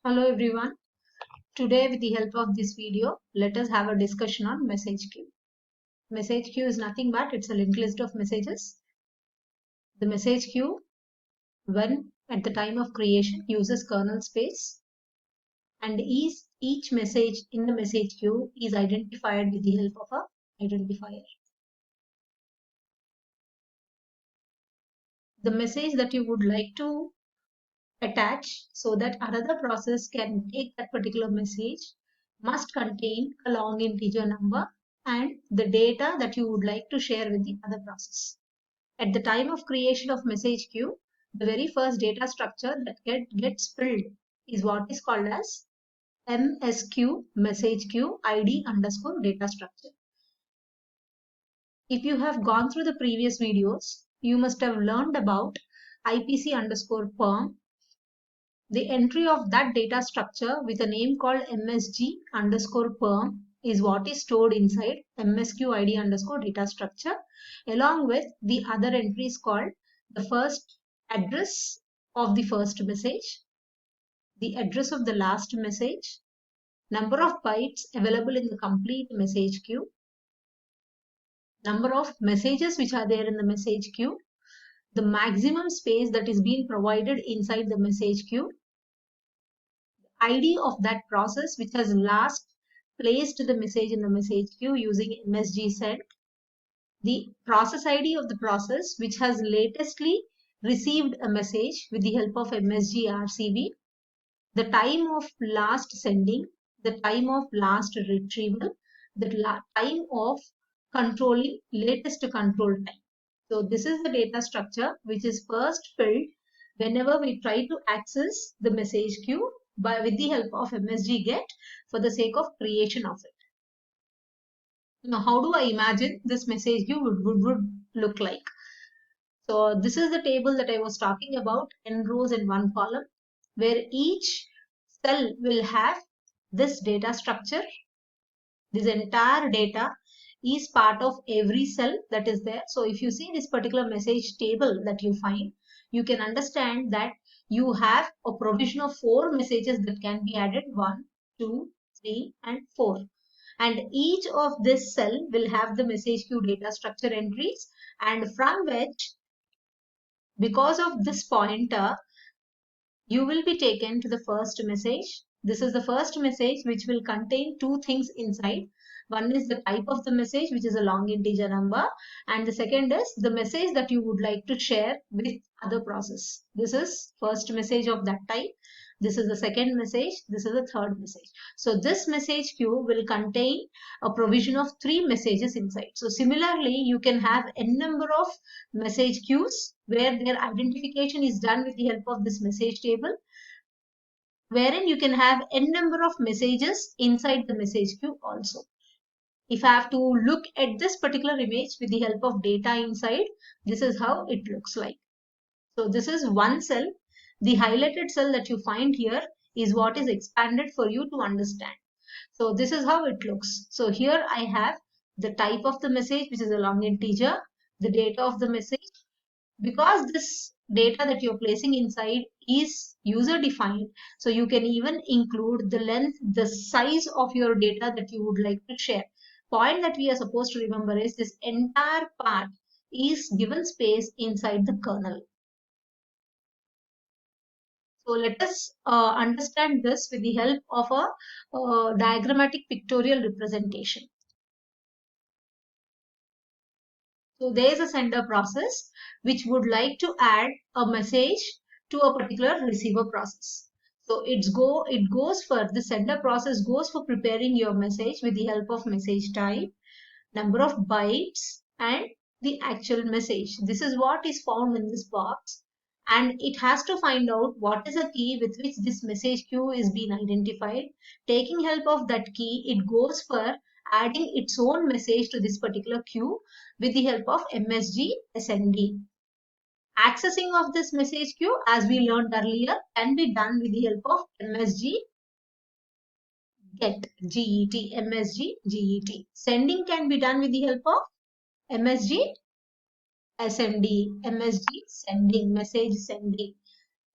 Hello everyone. Today with the help of this video, let us have a discussion on message queue. Message queue is nothing but it's a linked list of messages. The message queue, when at the time of creation, uses kernel space, and each message in the message queue is identified with the help of a identifier. The message that you would like to attach so that another process can take that particular message must contain a long integer number and the data that you would like to share with the other process. At the time of creation of message queue, the very first data structure that gets filled is what is called as MSQ, message queue ID underscore data structure. If you have gone through the previous videos, you must have learned about IPC underscore perm. The entry of that data structure with a name called MSG underscore perm is what is stored inside MSQ ID underscore data structure, along with the other entries called the first address of the first message, the address of the last message, number of bytes available in the complete message queue, number of messages which are there in the message queue, the maximum space that is being provided inside the message queue, ID of that process which has last placed the message in the message queue using MSG send, the process ID of the process which has latestly received a message with the help of MSG RCV, the time of last sending, the time of last retrieval, the time of controlling latest control time. So this is the data structure which is first filled whenever we try to access the message queue with the help of MSG get for the sake of creation of it. Now, how do I imagine this message queue would look like? So this is the table that I was talking about, n rows in one column, where each cell will have this data structure. This entire data is part of every cell that is there. So if you see this particular message table that you find, you can understand that you have a provision of 4 messages that can be added, 1, 2, 3 and 4. And each of this cell will have the message queue data structure entries, and from which, because of this pointer, you will be taken to the first message. This is the first message which will contain two things inside. One is the type of the message, which is a long integer number, and the second is the message that you would like to share with other process. This is first message of that type. This is the second message. This is the third message. So this message queue will contain a provision of 3 messages inside. So similarly, you can have n number of message queues where their identification is done with the help of this message table, wherein you can have n number of messages inside the message queue also. If I have to look at this particular image with the help of data inside, this is how it looks like. So this is one cell. The highlighted cell that you find here is what is expanded for you to understand. So this is how it looks. So here I have the type of the message, which is a long integer, the data of the message. Because this data that you're placing inside is user defined, so you can even include the length, the size of your data that you would like to share. Point that we are supposed to remember is this entire part is given space inside the kernel. So let us understand this with the help of a diagrammatic pictorial representation. So there is a sender process which would like to add a message to a particular receiver process. So it goes for the sender process goes for preparing your message with the help of message type, number of bytes and the actual message. This is what is found in this box, and it has to find out what is a key with which this message queue is being identified. Taking help of that key, it goes for adding its own message to this particular queue with the help of MSG SND. Accessing of this message queue, as we learned earlier, can be done with the help of MSG get, GET, MSG GET. Sending can be done with the help of MSG SND, MSG sending, message sending.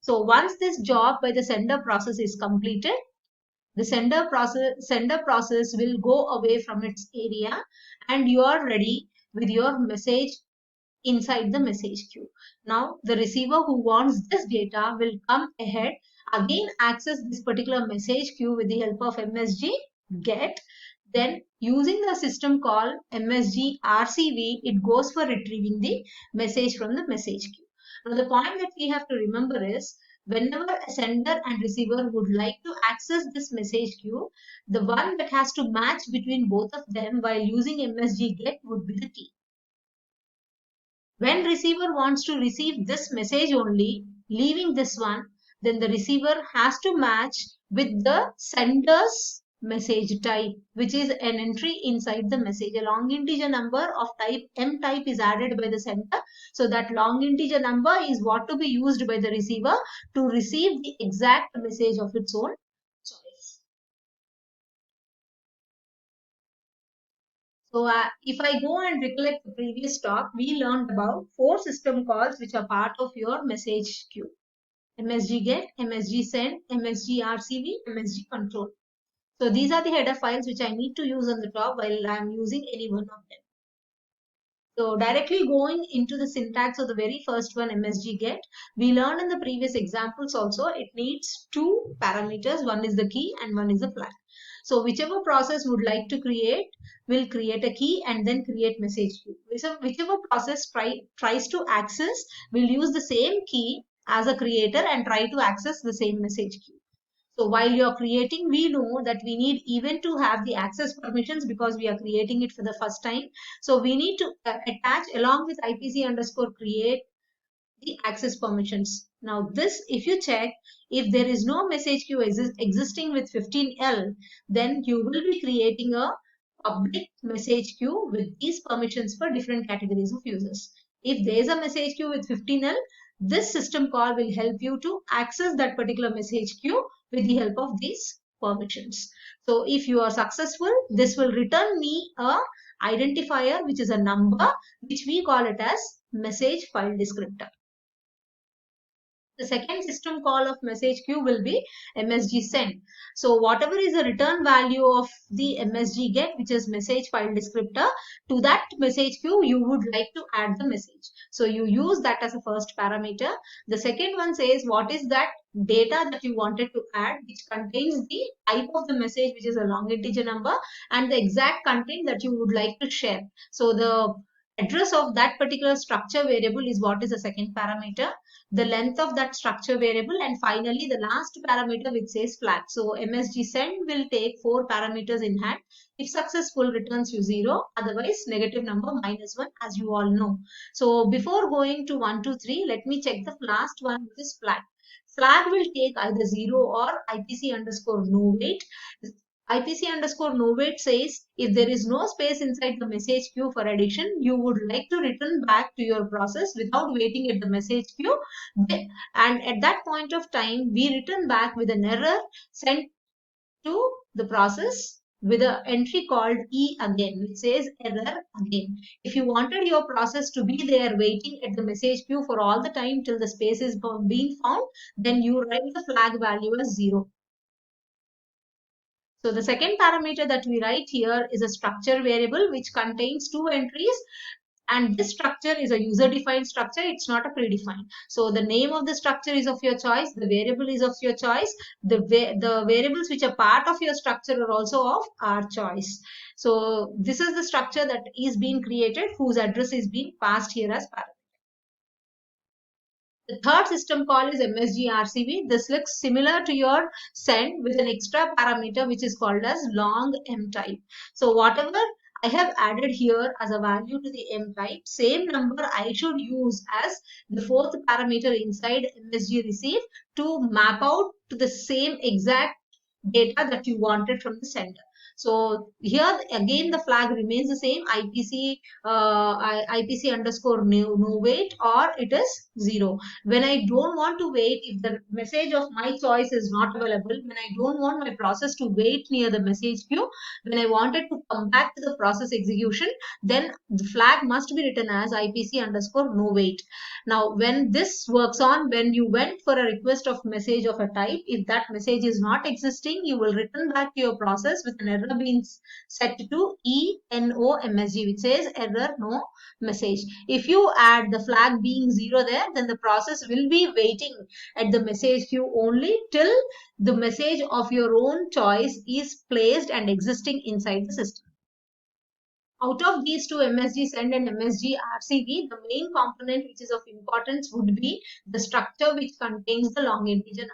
So once this job by the sender process is completed, the sender process will go away from its area and you are ready with your message inside the message queue. Now the receiver who wants this data will come ahead, again access this particular message queue with the help of MSG get. Then using the system call MSG RCV, it goes for retrieving the message from the message queue. Now the point that we have to remember is, whenever a sender and receiver would like to access this message queue, the one that has to match between both of them while using MSG get would be the key. When receiver wants to receive this message only, leaving this one, then the receiver has to match with the sender's message type, which is an entry inside the message. A long integer number of type M type is added by the sender. So that long integer number is what to be used by the receiver to receive the exact message of its own choice. So if I go and recollect the previous talk, we learned about 4 system calls which are part of your message queue. MSG get, MSG send, MSG RCV, MSG control. So these are the header files which I need to use on the top while I am using any one of them. So directly going into the syntax of the very first one, MSG get, we learned in the previous examples also, it needs 2 parameters. One is the key and one is the flag. So whichever process would like to create will create a key and then create message queue. So whichever process tries to access will use the same key as a creator and try to access the same message queue. So while you are creating, we know that we need even to have the access permissions because we are creating it for the first time. So we need to attach along with IPC underscore create the access permissions. Now this, if you check, if there is no message queue existing with 15L, then you will be creating a public message queue with these permissions for different categories of users. If there is a message queue with 15L, this system call will help you to access that particular message queue with the help of these permissions. So if you are successful, this will return me a identifier, which is a number, which we call it as message file descriptor. The second system call of message queue will be MSG send. So whatever is the return value of the MSG get, which is message file descriptor, to that message queue you would like to add the message. So you use that as a first parameter. The second one says what is that data that you wanted to add, which contains the type of the message, which is a long integer number, and the exact content that you would like to share. So the address of that particular structure variable is what is the second parameter, the length of that structure variable, and finally the last parameter which says flag. So MSG send will take 4 parameters in hand. If successful, returns you 0, otherwise negative number -1, as you all know. So before going to 1, 2, 3, let me check the last one, which is flag. Flag will take either 0 or IPC underscore no wait. IPC underscore no wait says if there is no space inside the message queue for addition, you would like to return back to your process without waiting at the message queue. And at that point of time, we return back with an error sent to the process with an entry called E again, which says error again. If you wanted your process to be there waiting at the message queue for all the time till the space is being found, then you write the flag value as 0. So the second parameter that we write here is a structure variable which contains 2 entries, and this structure is a user defined structure. It's not a predefined. So the name of the structure is of your choice, the variable is of your choice, the variables which are part of your structure are also of our choice. So this is the structure that is being created, whose address is being passed here as parameter. The third system call is MSG RCV. This looks similar to your send with an extra parameter which is called as long M type. So whatever I have added here as a value to the M type, same number I should use as the fourth parameter inside MSG receive to map out to the same exact data that you wanted from the sender. So here again the flag remains the same, IPC underscore no wait, or it is 0. When I don't want to wait, if the message of my choice is not available, when I don't want my process to wait near the message queue, when I wanted to come back to the process execution, then the flag must be written as IPC underscore no wait. Now, when this works on, when you went for a request of message of a type, if that message is not existing, you will return back to your process with an error being set to ENOMSG, which says error no message. If you add the flag being 0 there, then the process will be waiting at the message queue only till the message of your own choice is placed and existing inside the system. Out of these two, MSG send and MSG RCV, the main component which is of importance would be the structure which contains the long integer number.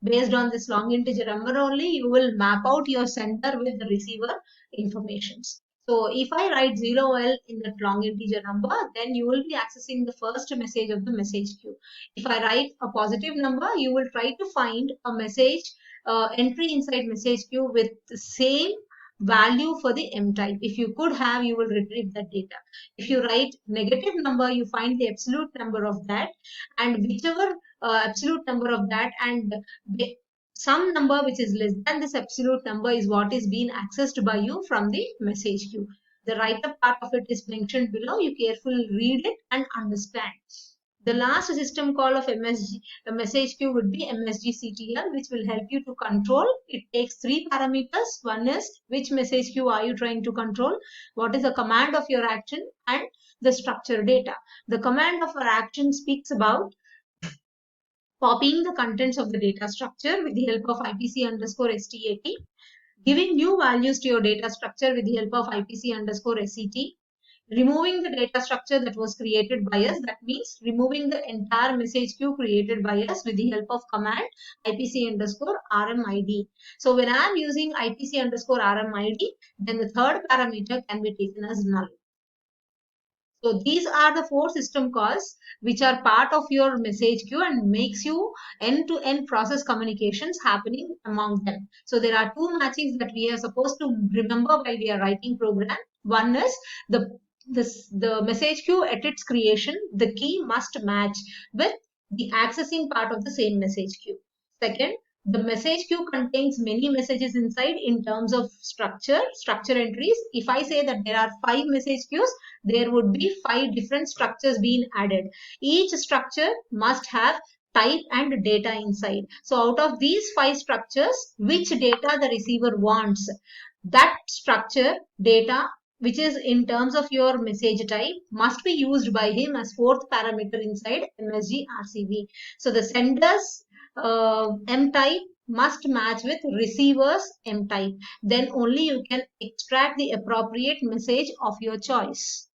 Based on this long integer number only, you will map out your sender with the receiver informations. So if I write 0L in that long integer number, then you will be accessing the first message of the message queue. If I write a positive number, you will try to find a message entry inside message queue with the same value for the M type. If you could have, you will retrieve that data. If you write negative number, you find the absolute number of that, and whichever absolute number of that and some number which is less than this absolute number is what is being accessed by you from the message queue. The write-up part of it is mentioned below. You carefully read it and understand. The last system call of MSG, the message queue would be MSGCTL, which will help you to control. It takes 3 parameters. One is which message queue are you trying to control, what is the command of your action, and the structure data. The command of our action speaks about copying the contents of the data structure with the help of IPC underscore STAT, giving new values to your data structure with the help of IPC underscore SET, removing the data structure that was created by us. That means removing the entire message queue created by us with the help of command IPC underscore RMID. So when I am using IPC underscore RMID, then the third parameter can be taken as null. So these are the 4 system calls which are part of your message queue and makes you end-to-end process communications happening among them. So there are 2 matchings that we are supposed to remember while we are writing program. One is the message queue at its creation, the key must match with the accessing part of the same message queue. Second, the message queue contains many messages inside in terms of structure entries. If I say that there are 5 message queues, there would be 5 different structures being added. Each structure must have type and data inside. So out of these 5 structures, which data the receiver wants, that structure data which is in terms of your message type must be used by him as 4th parameter inside MSG RCV. So the sender's M type must match with receiver's M type. Then only you can extract the appropriate message of your choice.